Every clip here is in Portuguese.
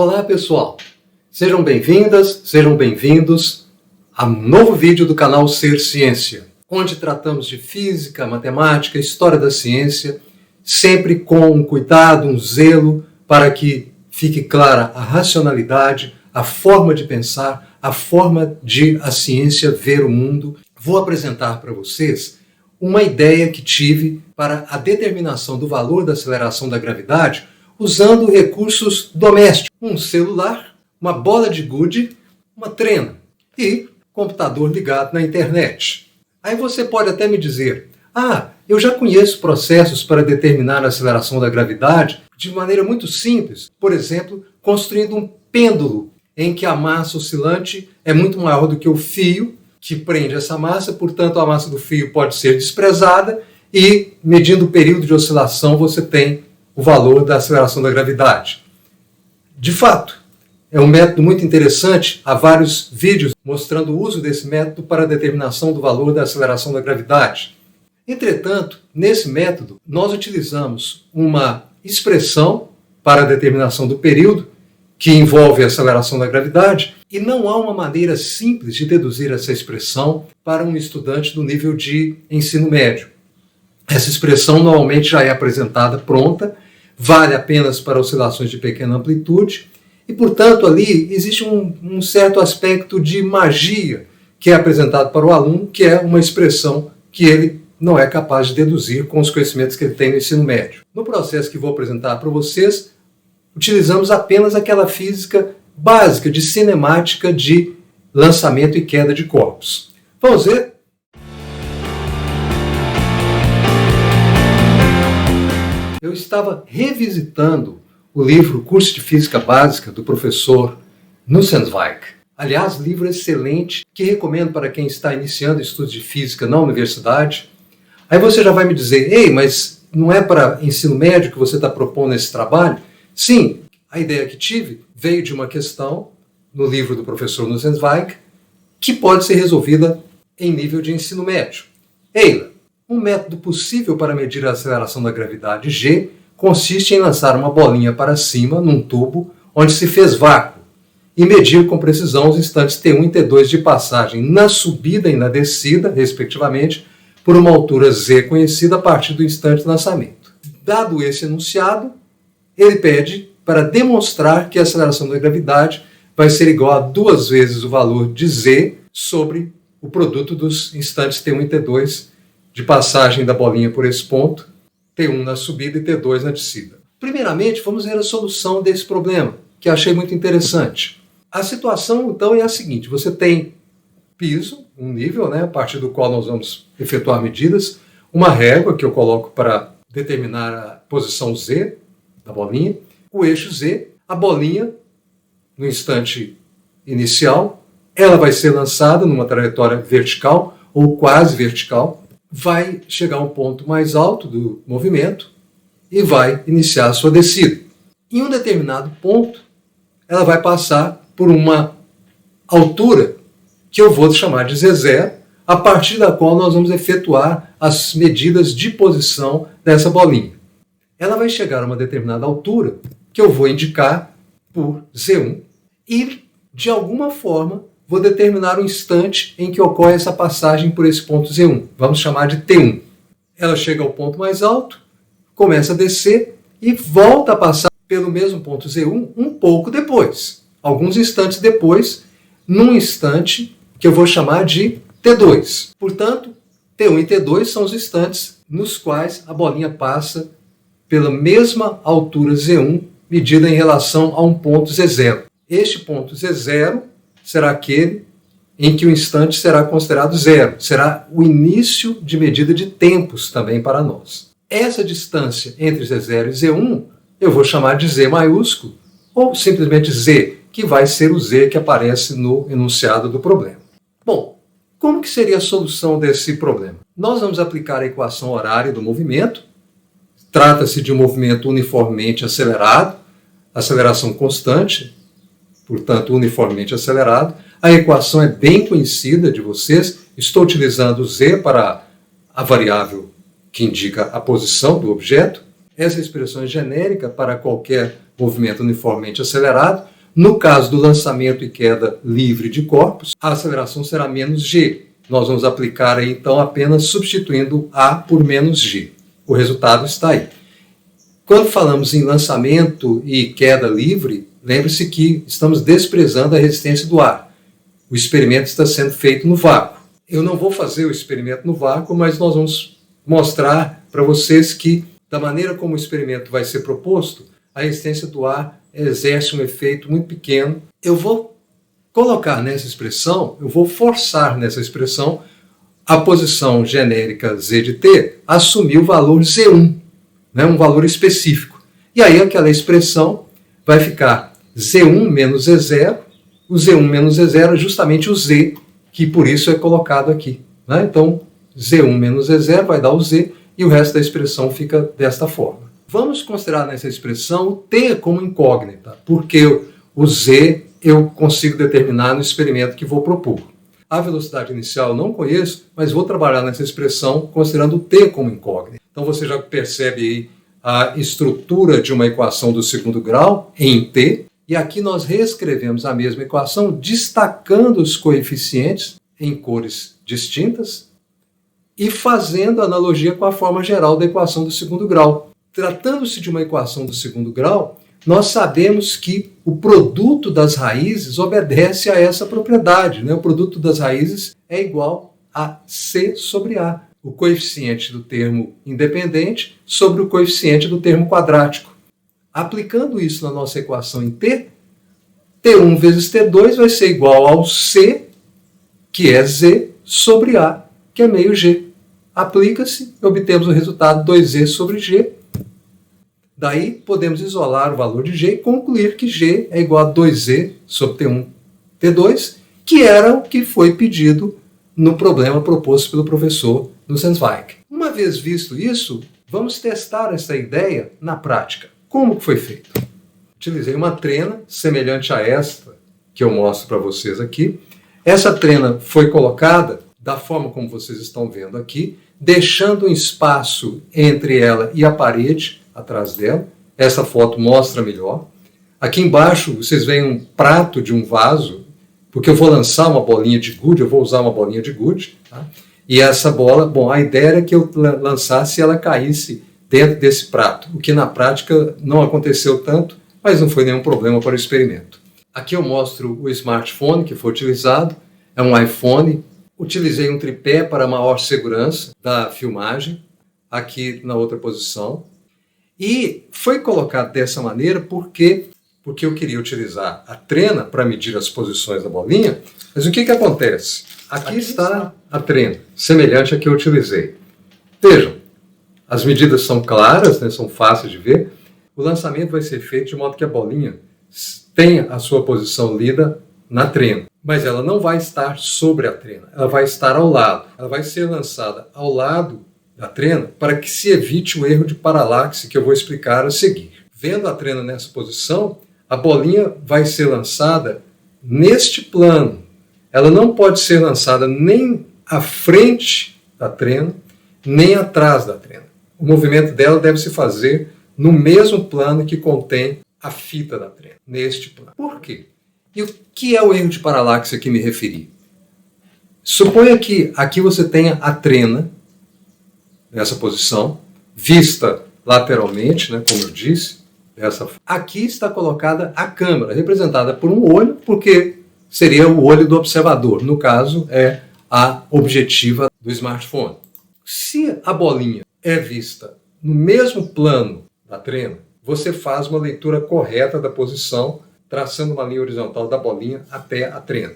Olá pessoal, sejam bem-vindas, sejam bem-vindos a um novo vídeo do canal Ser Ciência, onde tratamos de física, matemática, história da ciência, sempre com um cuidado, um zelo para que fique clara a racionalidade, a forma de pensar, a forma de a ciência ver o mundo. Vou apresentar para vocês uma ideia que tive para a determinação do valor da aceleração da gravidade usando recursos domésticos, um celular, uma bola de gude, uma trena e computador ligado na internet. Aí você pode até me dizer, eu já conheço processos para determinar a aceleração da gravidade de maneira muito simples, por exemplo, construindo um pêndulo em que a massa oscilante é muito maior do que o fio que prende essa massa, portanto a massa do fio pode ser desprezada e, medindo o período de oscilação, você tem o valor da aceleração da gravidade. De fato, é um método muito interessante, há vários vídeos mostrando o uso desse método para a determinação do valor da aceleração da gravidade. Entretanto, nesse método, nós utilizamos uma expressão para a determinação do período, que envolve a aceleração da gravidade, e não há uma maneira simples de deduzir essa expressão para um estudante do nível de ensino médio. Essa expressão normalmente já é apresentada pronta, vale apenas para oscilações de pequena amplitude, e, portanto, ali existe um certo aspecto de magia que é apresentado para o aluno, que é uma expressão que ele não é capaz de deduzir com os conhecimentos que ele tem no ensino médio. No processo que vou apresentar para vocês, utilizamos apenas aquela física básica de cinemática de lançamento e queda de corpos. Vamos ver? Eu estava revisitando o livro Curso de Física Básica do professor Nussensweig. Aliás, livro excelente que recomendo para quem está iniciando estudos de física na universidade. Aí você já vai me dizer, ei, mas não é para ensino médio que você está propondo esse trabalho? Sim, a ideia que tive veio de uma questão no livro do professor Nussensweig que pode ser resolvida em nível de ensino médio. Eila, um método possível para medir a aceleração da gravidade G consiste em lançar uma bolinha para cima num tubo onde se fez vácuo e medir com precisão os instantes T1 e T2 de passagem na subida e na descida, respectivamente, por uma altura Z conhecida a partir do instante de lançamento. Dado esse enunciado, ele pede para demonstrar que a aceleração da gravidade vai ser igual a 2 vezes o valor de Z sobre o produto dos instantes T1 e T2 de passagem da bolinha por esse ponto, T1 na subida e T2 na descida. Primeiramente, vamos ver a solução desse problema, que achei muito interessante. A situação, então, é a seguinte. Você tem piso, um nível, a partir do qual nós vamos efetuar medidas, uma régua que eu coloco para determinar a posição Z da bolinha, o eixo Z, a bolinha, no instante inicial, ela vai ser lançada numa trajetória vertical ou quase vertical, vai chegar a um ponto mais alto do movimento e vai iniciar a sua descida. Em um determinado ponto, ela vai passar por uma altura que eu vou chamar de Z0, a partir da qual nós vamos efetuar as medidas de posição dessa bolinha. Ela vai chegar a uma determinada altura que eu vou indicar por Z1 e, de alguma forma, vou determinar o instante em que ocorre essa passagem por esse ponto Z1. Vamos chamar de T1. Ela chega ao ponto mais alto, começa a descer e volta a passar pelo mesmo ponto Z1 um pouco depois. Alguns instantes depois, num instante que eu vou chamar de T2. Portanto, T1 e T2 são os instantes nos quais a bolinha passa pela mesma altura Z1 medida em relação a um ponto Z0. Este ponto Z0 será aquele em que o instante será considerado zero. Será o início de medida de tempos também para nós. Essa distância entre Z0 e Z1 eu vou chamar de Z maiúsculo ou simplesmente Z, que vai ser o Z que aparece no enunciado do problema. Bom, como que seria a solução desse problema? Nós vamos aplicar a equação horária do movimento. Trata-se de um movimento uniformemente acelerado, aceleração constante, portanto uniformemente acelerado. A equação é bem conhecida de vocês. Estou utilizando Z para a variável que indica a posição do objeto. Essa expressão é genérica para qualquer movimento uniformemente acelerado. No caso do lançamento e queda livre de corpos, a aceleração será menos g. Nós vamos aplicar aí, então, apenas substituindo a por menos g. O resultado está aí. Quando falamos em lançamento e queda livre, lembre-se que estamos desprezando a resistência do ar. O experimento está sendo feito no vácuo. Eu não vou fazer o experimento no vácuo, mas nós vamos mostrar para vocês que, da maneira como o experimento vai ser proposto, a resistência do ar exerce um efeito muito pequeno. Eu vou colocar nessa expressão, eu vou forçar nessa expressão a posição genérica z de t assumir o valor z1, né, um valor específico. E aí aquela expressão vai ficar z1 menos z0. O z1 menos z0 é justamente o z, que por isso é colocado aqui, né? Então, z1 menos z0 vai dar o z e o resto da expressão fica desta forma. Vamos considerar nessa expressão o t como incógnita, porque o z eu consigo determinar no experimento que vou propor. A velocidade inicial eu não conheço, mas vou trabalhar nessa expressão considerando o t como incógnita. Então você já percebe aí a estrutura de uma equação do segundo grau em t, e aqui nós reescrevemos a mesma equação destacando os coeficientes em cores distintas e fazendo analogia com a forma geral da equação do segundo grau. Tratando-se de uma equação do segundo grau, nós sabemos que o produto das raízes obedece a essa propriedade, né? O produto das raízes é igual a C sobre A, o coeficiente do termo independente sobre o coeficiente do termo quadrático. Aplicando isso na nossa equação em T, T1 vezes T2 vai ser igual ao C, que é Z, sobre A, que é meio G. Aplica-se e obtemos o resultado 2Z sobre G. Daí podemos isolar o valor de G e concluir que G é igual a 2Z sobre T1, T2, que era o que foi pedido no problema proposto pelo professor Nussensweig. Uma vez visto isso, vamos testar essa ideia na prática. Como que foi feito? Utilizei uma trena semelhante a esta que eu mostro para vocês aqui. Essa trena foi colocada da forma como vocês estão vendo aqui, deixando um espaço entre ela e a parede atrás dela. Essa foto mostra melhor. Aqui embaixo vocês veem um prato de um vaso, porque eu vou lançar uma bolinha de gude, eu vou usar uma bolinha de gude, tá? E essa bola, bom, a ideia era que eu lançasse e ela caísse dentro desse prato, o que na prática não aconteceu tanto, mas não foi nenhum problema para o experimento. Aqui eu mostro o smartphone que foi utilizado, é um iPhone. Utilizei um tripé para maior segurança da filmagem, aqui na outra posição. E foi colocado dessa maneira porque eu queria utilizar a trena para medir as posições da bolinha, mas o que acontece? Aqui está a trena, semelhante à que eu utilizei. Vejam, as medidas são claras, né, são fáceis de ver. O lançamento vai ser feito de modo que a bolinha tenha a sua posição lida na trena, mas ela não vai estar sobre a trena, ela vai estar ao lado. Ela vai ser lançada ao lado da trena para que se evite o erro de paralaxe que eu vou explicar a seguir. Vendo a trena nessa posição, a bolinha vai ser lançada neste plano. Ela não pode ser lançada nem à frente da trena, nem atrás da trena. O movimento dela deve se fazer no mesmo plano que contém a fita da trena, neste plano. Por quê? E o que é o erro de paralaxe a que me referi? Suponha que aqui você tenha a trena, nessa posição, vista lateralmente, né, como eu disse. Aqui está colocada a câmera, representada por um olho, porque seria o olho do observador. No caso, é a objetiva do smartphone. Se a bolinha é vista no mesmo plano da trena, você faz uma leitura correta da posição, traçando uma linha horizontal da bolinha até a trena.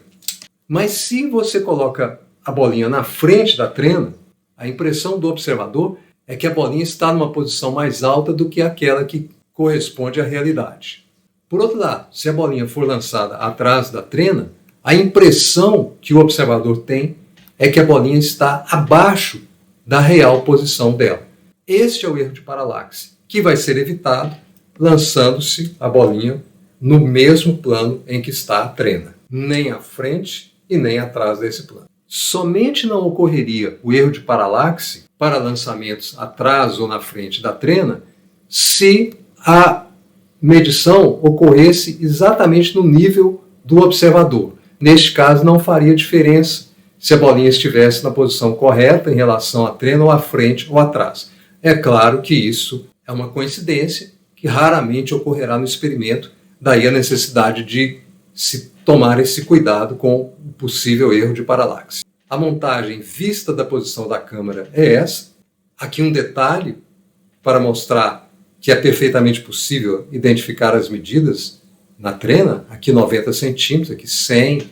Mas se você coloca a bolinha na frente da trena, a impressão do observador é que a bolinha está numa posição mais alta do que aquela que corresponde à realidade. Por outro lado, se a bolinha for lançada atrás da trena, a impressão que o observador tem é que a bolinha está abaixo da real posição dela. Este é o erro de paralaxe, que vai ser evitado lançando-se a bolinha no mesmo plano em que está a trena, nem à frente e nem atrás desse plano. Somente não ocorreria o erro de paralaxe para lançamentos atrás ou na frente da trena se a medição ocorresse exatamente no nível do observador. Neste caso, não faria diferença se a bolinha estivesse na posição correta em relação à trena, ou à frente ou atrás. É claro que isso é uma coincidência que raramente ocorrerá no experimento, daí a necessidade de se tomar esse cuidado com o possível erro de paralaxe. A montagem vista da posição da câmera é essa. Aqui um detalhe para mostrar que é perfeitamente possível identificar as medidas na trena, aqui 90 centímetros, aqui 100,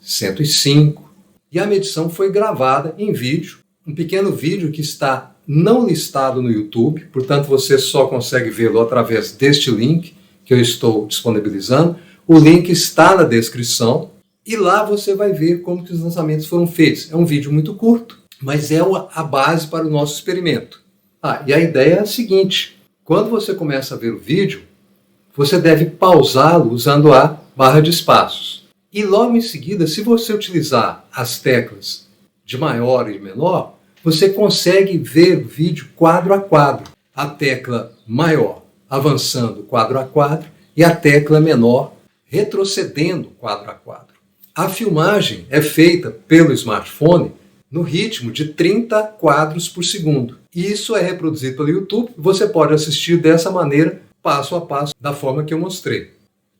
105. E a medição foi gravada em vídeo, um pequeno vídeo que está não listado no YouTube, portanto você só consegue vê-lo através deste link que eu estou disponibilizando. O link está na descrição e lá você vai ver como que os lançamentos foram feitos. É um vídeo muito curto, mas é a base para o nosso experimento. E a ideia é a seguinte: quando você começa a ver o vídeo, você deve pausá-lo usando a barra de espaços. E logo em seguida, se você utilizar as teclas de maior e menor, você consegue ver o vídeo quadro a quadro. A tecla maior avançando quadro a quadro e a tecla menor retrocedendo quadro a quadro. A filmagem é feita pelo smartphone no ritmo de 30 quadros por segundo. E isso é reproduzido pelo YouTube. Você pode assistir dessa maneira, passo a passo, da forma que eu mostrei.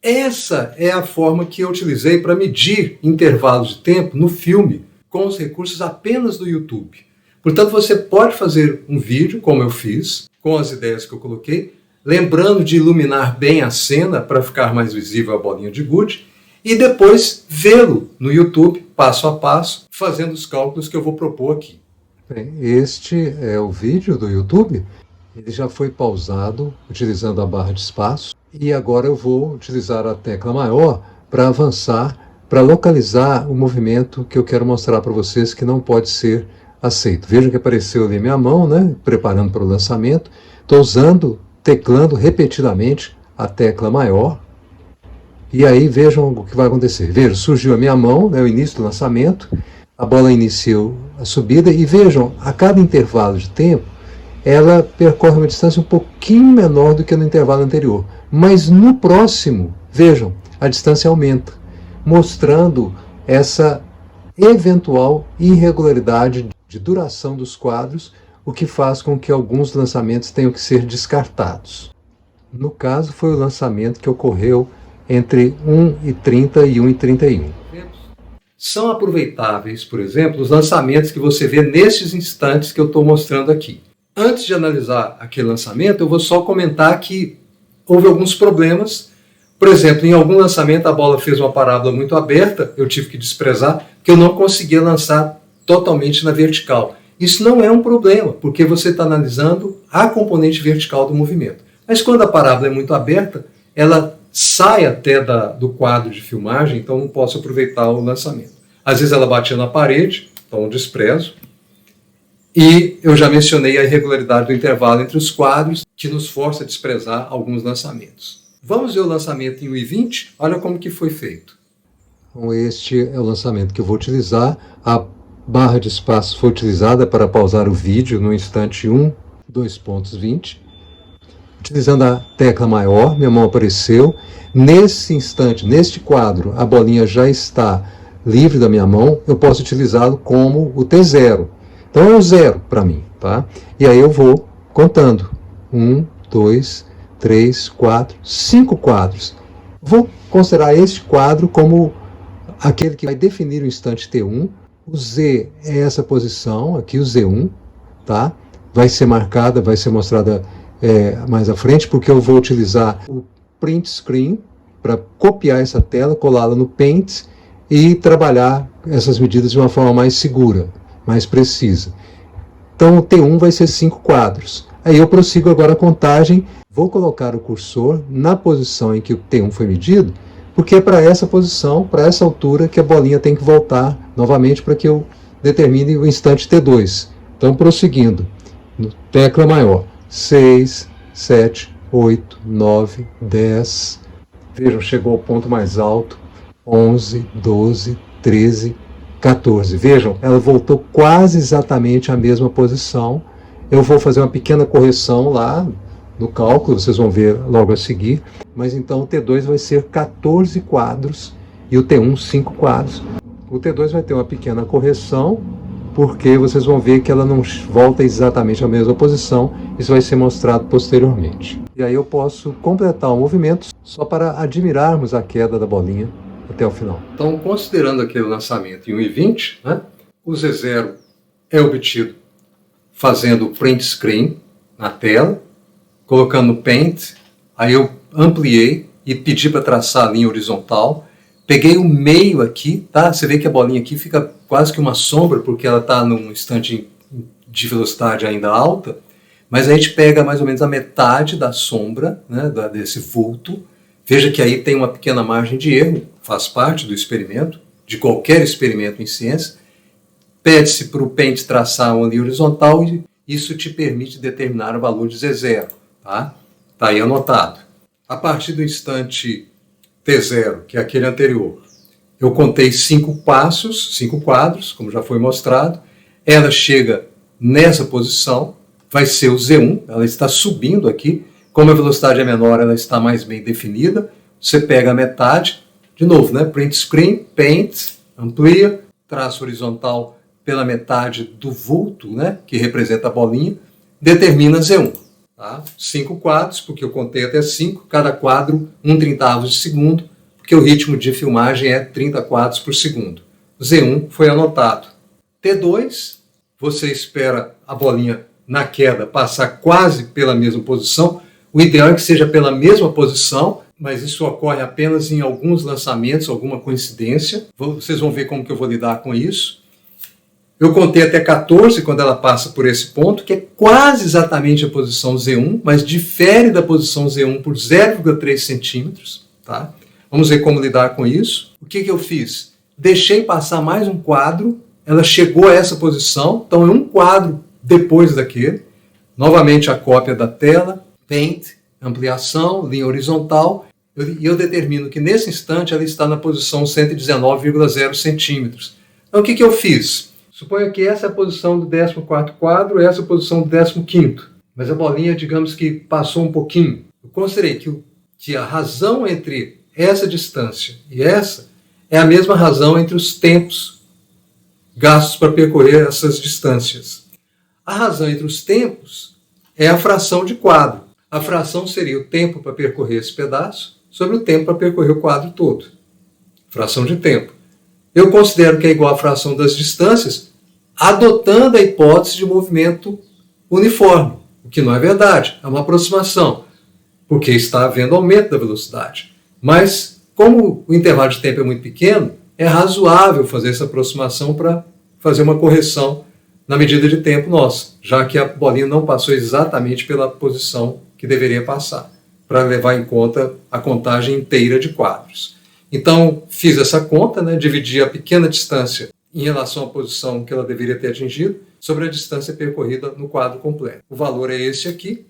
Essa é a forma que eu utilizei para medir intervalos de tempo no filme com os recursos apenas do YouTube. Portanto, você pode fazer um vídeo, como eu fiz, com as ideias que eu coloquei, lembrando de iluminar bem a cena para ficar mais visível a bolinha de gude, e depois vê-lo no YouTube, passo a passo, fazendo os cálculos que eu vou propor aqui. Bem, este é o vídeo do YouTube. Ele já foi pausado utilizando a barra de espaço, e agora eu vou utilizar a tecla maior para avançar, para localizar o movimento que eu quero mostrar para vocês, que não pode ser aceito. Vejam que apareceu ali minha mão, né, preparando para o lançamento. Estou teclando repetidamente a tecla maior. E aí vejam o que vai acontecer. Vejam, surgiu a minha mão, né, o início do lançamento, a bola iniciou a subida, e vejam, a cada intervalo de tempo, ela percorre uma distância um pouquinho menor do que no intervalo anterior. Mas no próximo, vejam, a distância aumenta, mostrando essa eventual irregularidade de duração dos quadros, o que faz com que alguns lançamentos tenham que ser descartados. No caso, foi o lançamento que ocorreu entre 1h30 e 1h31. São aproveitáveis, por exemplo, os lançamentos que você vê nestes instantes que eu estou mostrando aqui. Antes de analisar aquele lançamento, eu vou só comentar que houve alguns problemas. Por exemplo, em algum lançamento a bola fez uma parábola muito aberta, eu tive que desprezar, porque eu não conseguia lançar totalmente na vertical. Isso não é um problema, porque você está analisando a componente vertical do movimento. Mas quando a parábola é muito aberta, ela sai até do quadro de filmagem, então não posso aproveitar o lançamento. Às vezes ela batia na parede, então eu desprezo. E eu já mencionei a irregularidade do intervalo entre os quadros, que nos força a desprezar alguns lançamentos. Vamos ver o lançamento em 1h20? Olha como que foi feito. Então, este é o lançamento que eu vou utilizar. A barra de espaço foi utilizada para pausar o vídeo no instante 1:2.20. Utilizando a tecla maior, minha mão apareceu. Nesse instante, neste quadro, a bolinha já está livre da minha mão. Eu posso utilizá-lo como o T0. Então é o 0 para mim, tá? E aí eu vou contando. 1, 2, 3, 4, 5 quadros. Vou considerar este quadro como aquele que vai definir o instante T1. O Z é essa posição, aqui o Z1, tá? Vai ser marcada, vai ser mostrada mais à frente, porque eu vou utilizar o print screen para copiar essa tela, colá-la no Paint e trabalhar essas medidas de uma forma mais segura, mais precisa. Então o T1 vai ser 5 quadros. Aí eu prossigo agora a contagem, vou colocar o cursor na posição em que o T1 foi medido, porque é para essa posição, para essa altura, que a bolinha tem que voltar novamente para que eu determine o instante T2. Então, prosseguindo, no tecla maior, 6, 7, 8, 9, 10, vejam, chegou ao ponto mais alto, 11, 12, 13, 14. Vejam, ela voltou quase exatamente à mesma posição. Eu vou fazer uma pequena correção lá, no cálculo, vocês vão ver logo a seguir, mas então o T2 vai ser 14 quadros e o T1 5 quadros. O T2 vai ter uma pequena correção, porque vocês vão ver que ela não volta exatamente à mesma posição, isso vai ser mostrado posteriormente. E aí eu posso completar o movimento só para admirarmos a queda da bolinha até o final. Então, considerando aquele lançamento em 1,20, né, o Z0 é obtido fazendo print screen na tela, colocando no Paint, aí eu ampliei e pedi para traçar a linha horizontal, peguei o meio aqui, tá? Você vê que a bolinha aqui fica quase que uma sombra, porque ela está num instante de velocidade ainda alta, mas a gente pega mais ou menos a metade da sombra, né, desse vulto. Veja que aí tem uma pequena margem de erro, faz parte do experimento, de qualquer experimento em ciência. Pede-se para o Paint traçar uma linha horizontal e isso te permite determinar o valor de Z0. Tá aí anotado. A partir do instante T0, que é aquele anterior, eu contei 5 passos, 5 quadros, como já foi mostrado. Ela chega nessa posição, vai ser o Z1, ela está subindo aqui. Como a velocidade é menor, ela está mais bem definida. Você pega a metade, de novo, né? Print screen, Paint, amplia, traço horizontal pela metade do vulto, né? Que representa a bolinha, determina Z1. Tá? 5 quadros, porque eu contei até 5, cada quadro 1/30 de segundo, porque o ritmo de filmagem é 30 quadros por segundo. Z1 foi anotado. T2, você espera a bolinha na queda passar quase pela mesma posição. O ideal é que seja pela mesma posição, mas isso ocorre apenas em alguns lançamentos, alguma coincidência. Vocês vão ver como que eu vou lidar com isso. Eu contei até 14 quando ela passa por esse ponto, que é quase exatamente a posição Z1, mas difere da posição Z1 por 0,3 centímetros. Tá? Vamos ver como lidar com isso. O que eu fiz? Deixei passar mais um quadro, ela chegou a essa posição, então é um quadro depois daquele. Novamente a cópia da tela, Paint, ampliação, linha horizontal, e eu determino que nesse instante ela está na posição 119,0 centímetros. Então o que eu fiz? Suponha que essa é a posição do 14º quadro, essa é a posição do 15º. Mas a bolinha, digamos que passou um pouquinho. Eu considerei que a razão entre essa distância e essa é a mesma razão entre os tempos gastos para percorrer essas distâncias. A razão entre os tempos é a fração de quadro. A fração seria o tempo para percorrer esse pedaço sobre o tempo para percorrer o quadro todo. Fração de tempo. Eu considero que é igual à fração das distâncias, adotando a hipótese de movimento uniforme, o que não é verdade, é uma aproximação, porque está havendo aumento da velocidade. Mas, como o intervalo de tempo é muito pequeno, é razoável fazer essa aproximação para fazer uma correção na medida de tempo nossa, já que a bolinha não passou exatamente pela posição que deveria passar, para levar em conta a contagem inteira de quadros. Então, fiz essa conta, né, dividi a pequena distância em relação à posição que ela deveria ter atingido sobre a distância percorrida no quadro completo. O valor é esse aqui,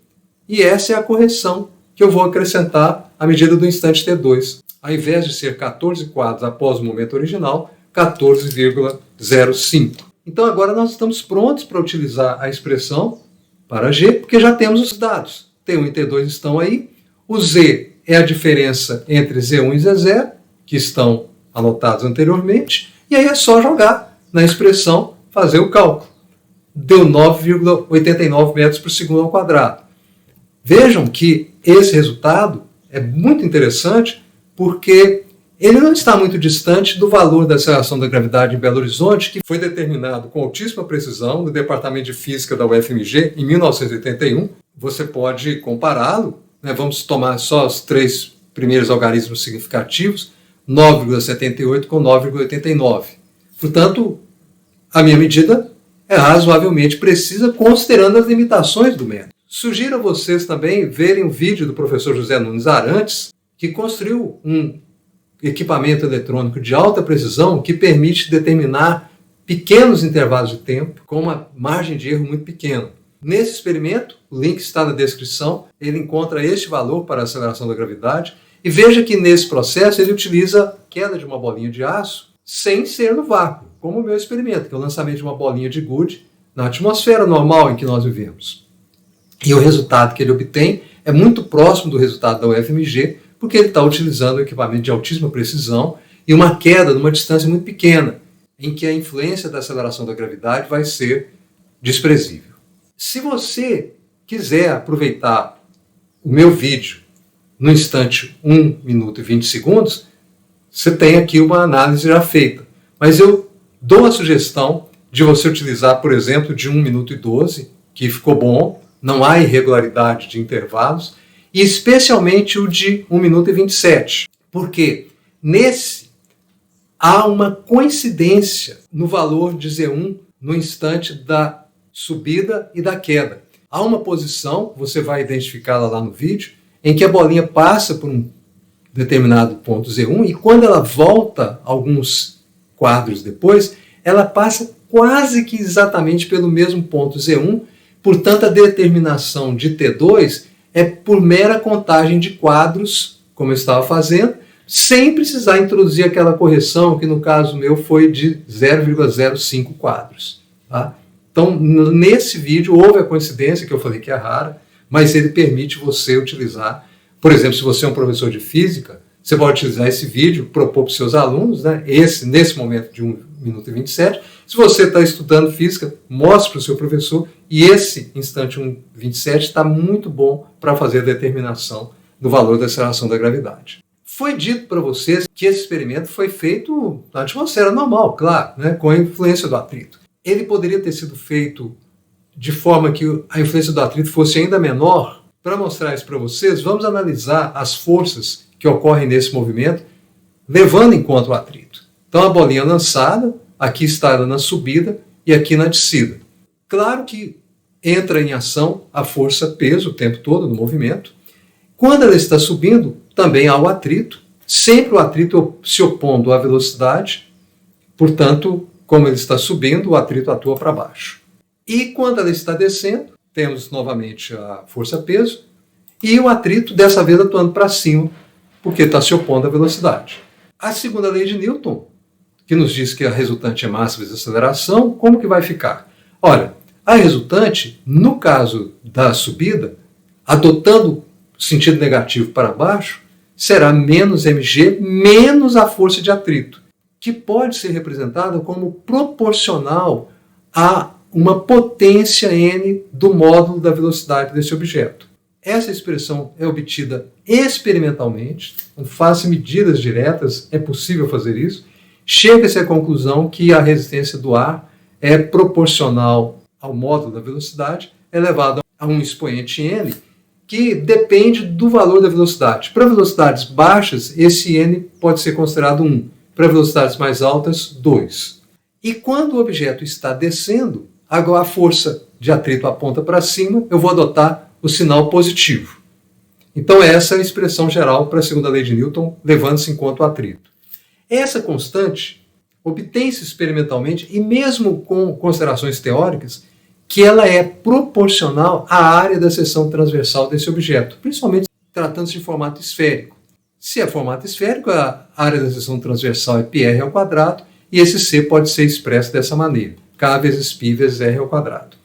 e essa é a correção que eu vou acrescentar à medida do instante T2. Ao invés de ser 14 quadros após o momento original, 14,05. Então agora nós estamos prontos para utilizar a expressão para G, porque já temos os dados. T1 e T2 estão aí. O Z é a diferença entre Z1 e Z0, que estão anotados anteriormente, e aí é só jogar na expressão, fazer o cálculo. Deu 9,89 metros por segundo ao quadrado. Vejam que esse resultado é muito interessante, porque ele não está muito distante do valor da aceleração da gravidade em Belo Horizonte, que foi determinado com altíssima precisão no Departamento de Física da UFMG em 1981. Você pode compará-lo, né? Vamos tomar só os 3 primeiros algarismos significativos, 9,78 com 9,89. Portanto, a minha medida é razoavelmente precisa, considerando as limitações do método. Sugiro a vocês também verem um vídeo do professor José Nunes Arantes, que construiu um equipamento eletrônico de alta precisão que permite determinar pequenos intervalos de tempo com uma margem de erro muito pequena. Nesse experimento, o link está na descrição, ele encontra este valor para a aceleração da gravidade e veja que nesse processo ele utiliza a queda de uma bolinha de aço sem ser no vácuo, como o meu experimento, que é o lançamento de uma bolinha de gude na atmosfera normal em que nós vivemos. E o resultado que ele obtém é muito próximo do resultado da UFMG, porque ele está utilizando um equipamento de altíssima precisão e uma queda numa distância muito pequena, em que a influência da aceleração da gravidade vai ser desprezível. Se você quiser aproveitar o meu vídeo no instante 1 minuto e 20 segundos, você tem aqui uma análise já feita. Mas eu dou a sugestão de você utilizar, por exemplo, de 1 minuto e 12, que ficou bom, não há irregularidade de intervalos, e especialmente o de 1 minuto e 27. Porque nesse há uma coincidência no valor de Z1 no instante da subida e da queda. Há uma posição, você vai identificá-la lá no vídeo, em que a bolinha passa por um determinado ponto Z1 e quando ela volta alguns quadros depois, ela passa quase que exatamente pelo mesmo ponto Z1, portanto a determinação de T2 é por mera contagem de quadros, como eu estava fazendo, sem precisar introduzir aquela correção, que no caso meu foi de 0,05 quadros. Tá? Então, nesse vídeo, houve a coincidência, que eu falei que é rara, mas ele permite você utilizar, por exemplo, se você é um professor de física, você pode utilizar esse vídeo, propor para os seus alunos, né, nesse momento de 1 minuto e 27. Se você está estudando física, mostre para o seu professor, e esse instante 1,27 está muito bom para fazer a determinação do valor da aceleração da gravidade. Foi dito para vocês que esse experimento foi feito na atmosfera normal, claro, né, com a influência do atrito. Ele poderia ter sido feito de forma que a influência do atrito fosse ainda menor. Para mostrar isso para vocês, vamos analisar as forças que ocorrem nesse movimento, levando em conta o atrito. Então a bolinha lançada, aqui está ela na subida e aqui na descida. Claro que entra em ação a força-peso o tempo todo no movimento. Quando ela está subindo, também há o atrito, sempre o atrito se opondo à velocidade, portanto, como ele está subindo, o atrito atua para baixo. E quando ela está descendo, temos novamente a força-peso e o atrito dessa vez atuando para cima, porque está se opondo à velocidade. A segunda lei de Newton, que nos diz que a resultante é massa vezes aceleração, como que vai ficar? Olha, a resultante, no caso da subida, adotando o sentido negativo para baixo, será menos mg menos a força de atrito, que pode ser representada como proporcional a uma potência n do módulo da velocidade desse objeto. Essa expressão é obtida experimentalmente, com face medidas diretas, é possível fazer isso. Chega-se à conclusão que a resistência do ar é proporcional ao módulo da velocidade elevado a um expoente n, que depende do valor da velocidade. Para velocidades baixas, esse n pode ser considerado 1. Para velocidades mais altas, 2. E quando o objeto está descendo, agora a força de atrito aponta para cima, eu vou adotar o sinal positivo. Então essa é a expressão geral para a segunda lei de Newton, levando-se em conta o atrito. Essa constante obtém-se experimentalmente, e mesmo com considerações teóricas, que ela é proporcional à área da seção transversal desse objeto, principalmente tratando-se de formato esférico. Se é formato esférico, a área da seção transversal é πr ao quadrado, e esse c pode ser expresso dessa maneira, k vezes π vezes r ao quadrado.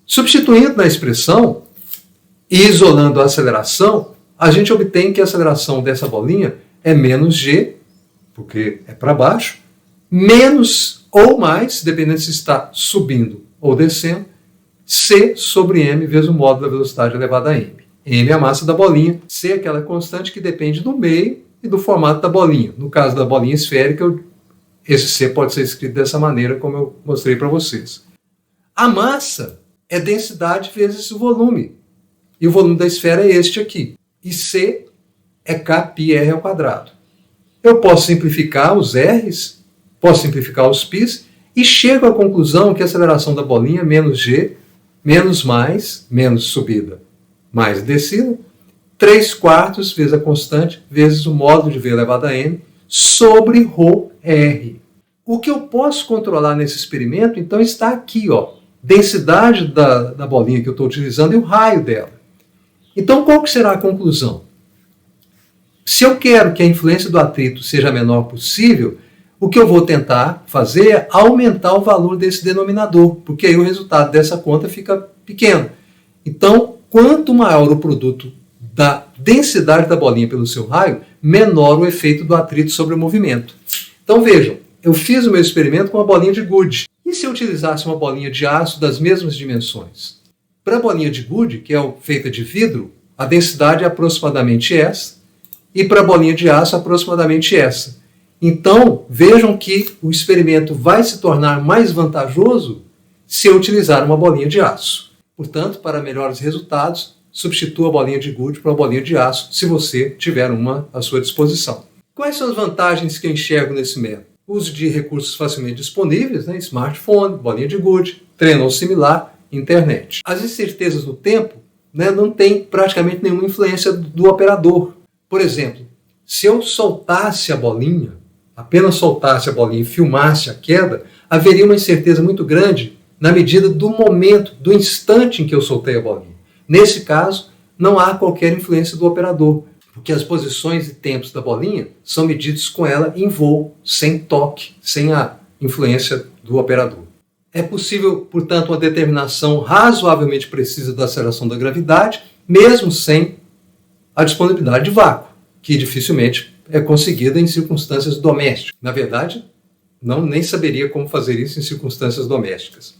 Substituindo na expressão e isolando a aceleração, a gente obtém que a aceleração dessa bolinha é menos g, porque é para baixo, menos ou mais, dependendo se está subindo ou descendo, c sobre m vezes o módulo da velocidade elevada a m. M é a massa da bolinha, c é aquela constante que depende do meio e do formato da bolinha. No caso da bolinha esférica, esse c pode ser escrito dessa maneira, como eu mostrei para vocês. A massa é densidade vezes o volume. E o volume da esfera é este aqui. E c é kπr ao quadrado. Eu posso simplificar os r's, posso simplificar os π's, e chego à conclusão que a aceleração da bolinha é menos g, menos mais, menos subida, mais descida, 3/4 vezes a constante, vezes o módulo de v elevado a n, sobre ρr. O que eu posso controlar nesse experimento, então, está aqui, ó, densidade da bolinha que eu estou utilizando e o raio dela. Então, qual que será a conclusão? Se eu quero que a influência do atrito seja a menor possível, o que eu vou tentar fazer é aumentar o valor desse denominador, porque aí o resultado dessa conta fica pequeno. Então, quanto maior o produto da densidade da bolinha pelo seu raio, menor o efeito do atrito sobre o movimento. Então vejam, eu fiz o meu experimento com uma bolinha de gude. E se eu utilizasse uma bolinha de aço das mesmas dimensões? Para a bolinha de gude, que é feita de vidro, a densidade é aproximadamente essa, e para a bolinha de aço, aproximadamente essa. Então, vejam que o experimento vai se tornar mais vantajoso se eu utilizar uma bolinha de aço. Portanto, para melhores resultados, substitua a bolinha de gude por uma bolinha de aço, se você tiver uma à sua disposição. Quais são as vantagens que eu enxergo nesse método? Uso de recursos facilmente disponíveis, smartphone, bolinha de gude, treino ou similar, internet. As incertezas no tempo não têm praticamente nenhuma influência do operador. Por exemplo, se eu soltasse a bolinha, apenas soltasse a bolinha e filmasse a queda, haveria uma incerteza muito grande na medida do momento, do instante em que eu soltei a bolinha. Nesse caso, não há qualquer influência do operador, porque as posições e tempos da bolinha são medidos com ela em voo, sem toque, sem a influência do operador. É possível, portanto, uma determinação razoavelmente precisa da aceleração da gravidade, mesmo sem a disponibilidade de vácuo, que dificilmente é conseguida em circunstâncias domésticas. Na verdade, nem saberia como fazer isso em circunstâncias domésticas.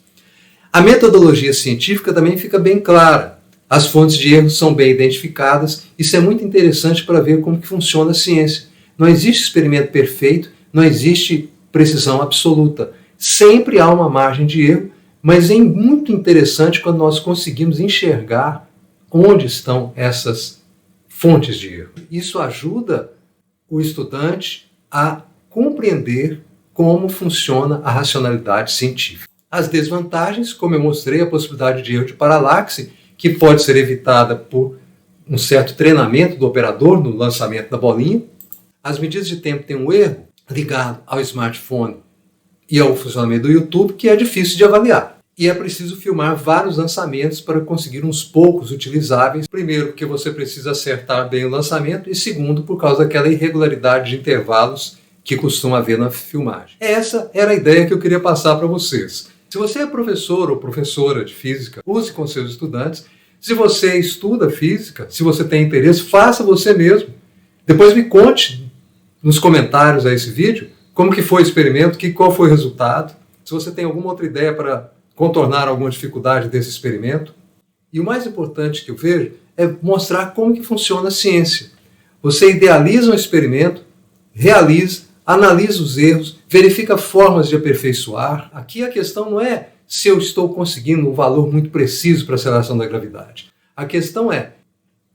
A metodologia científica também fica bem clara. As fontes de erro são bem identificadas. Isso é muito interessante para ver como que funciona a ciência. Não existe experimento perfeito, não existe precisão absoluta. Sempre há uma margem de erro, mas é muito interessante quando nós conseguimos enxergar onde estão essas fontes de erro. Isso ajuda o estudante a compreender como funciona a racionalidade científica. As desvantagens, como eu mostrei, a possibilidade de erro de paralaxe, que pode ser evitada por um certo treinamento do operador no lançamento da bolinha. As medidas de tempo têm um erro ligado ao smartphone e ao funcionamento do YouTube, que é difícil de avaliar. E é preciso filmar vários lançamentos para conseguir uns poucos utilizáveis. Primeiro, porque você precisa acertar bem o lançamento, e segundo, por causa daquela irregularidade de intervalos que costuma haver na filmagem. Essa era a ideia que eu queria passar para vocês. Se você é professor ou professora de física, use com seus estudantes. Se você estuda física, se você tem interesse, faça você mesmo. Depois me conte nos comentários a esse vídeo como que foi o experimento, qual foi o resultado. Se você tem alguma outra ideia para contornar alguma dificuldade desse experimento. E o mais importante que eu vejo é mostrar como que funciona a ciência. Você idealiza um experimento, realiza, analisa os erros, verifica formas de aperfeiçoar. Aqui a questão não é se eu estou conseguindo um valor muito preciso para a aceleração da gravidade. A questão é,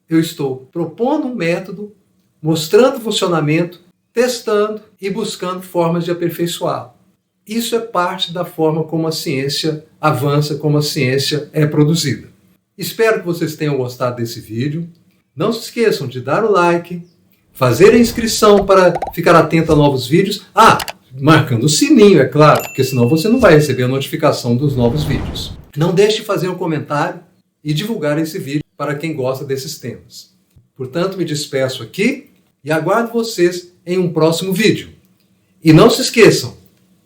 eu estou propondo um método, mostrando o funcionamento, testando e buscando formas de aperfeiçoá-lo. Isso é parte da forma como a ciência avança, como a ciência é produzida. Espero que vocês tenham gostado desse vídeo. Não se esqueçam de dar o like, fazer a inscrição para ficar atento a novos vídeos. Marcando o sininho, é claro, porque senão você não vai receber a notificação dos novos vídeos. Não deixe de fazer um comentário e divulgar esse vídeo para quem gosta desses temas. Portanto, me despeço aqui e aguardo vocês em um próximo vídeo. E não se esqueçam,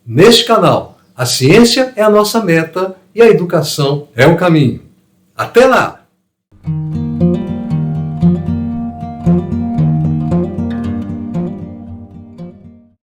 neste canal, a ciência é a nossa meta e a educação é o caminho. Até lá!